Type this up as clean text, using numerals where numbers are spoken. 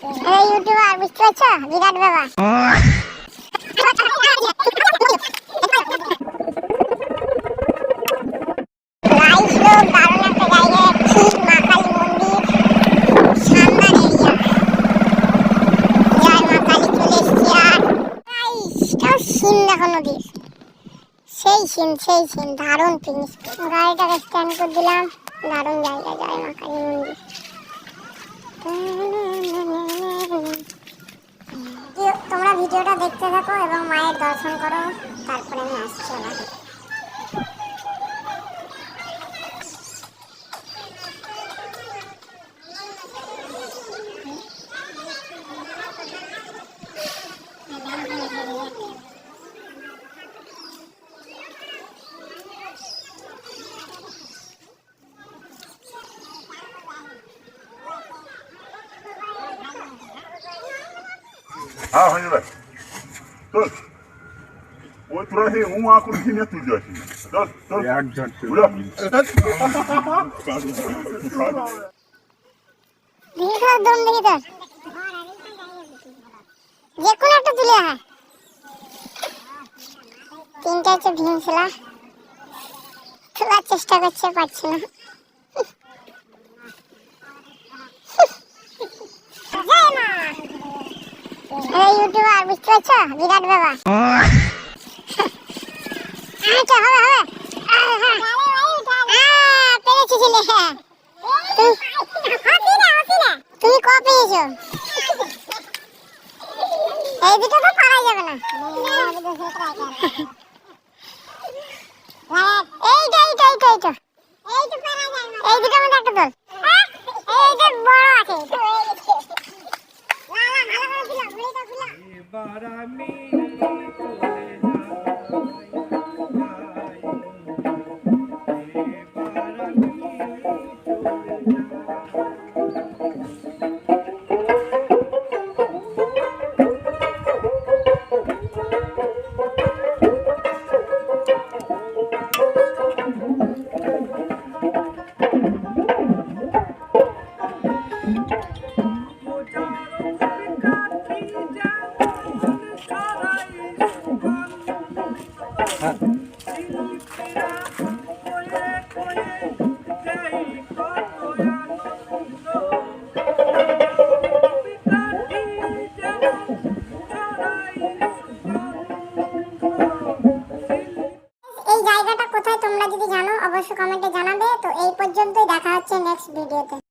YouTuber বুঝতে পারছো, বিরাট ব্যাপার। গাইস লোক দারুণ একটা জায়গায় আছি, মা কালী মন্দির সামনের এরিয়া। জয় মা কালী, চলে এসছি। আর গাইস এটাও সিন দেখো নদীর, সেই সিন দারুণ পিকনিক। গাড়িটাকে স্ট্যান্ড করে দিলাম, দারুণ জায়গা জয় মা কালী মন্দির। তোমরা ভিডিওটা দেখতে থাকো এবং মায়ের দর্শন করো, তারপরে আমি আসছি আবার। हाँ हो जाएगा तो वो थोड़ा है वो आँख उठी नहीं तुझ जाती तो एक झट से बोला দেখি তো দম দেখি তো, যে কোনো একটা তুলে হ্যাঁ। তিনটা হচ্ছে ভিনছিলা, তোলার চেষ্টা করছে, পারছি না। ইউটিউবার বুঝতে পারছো, বিরাট ব্যাপার। আচ্ছা হবে পেরেছি ছেলে। তুমি ক পেয়েছো? এই দুটো তো পারা যাবে না। এইটা এই দুটোর মধ্যে একটা দল, এইটা বড় আছে। এবার আমি এই জায়গাটা কোথায় তোমরা যদি জানো অবশ্যই কমেন্টে জানাবে। তো এই পর্যন্তই, দেখা হচ্ছে নেক্সট ভিডিওতে।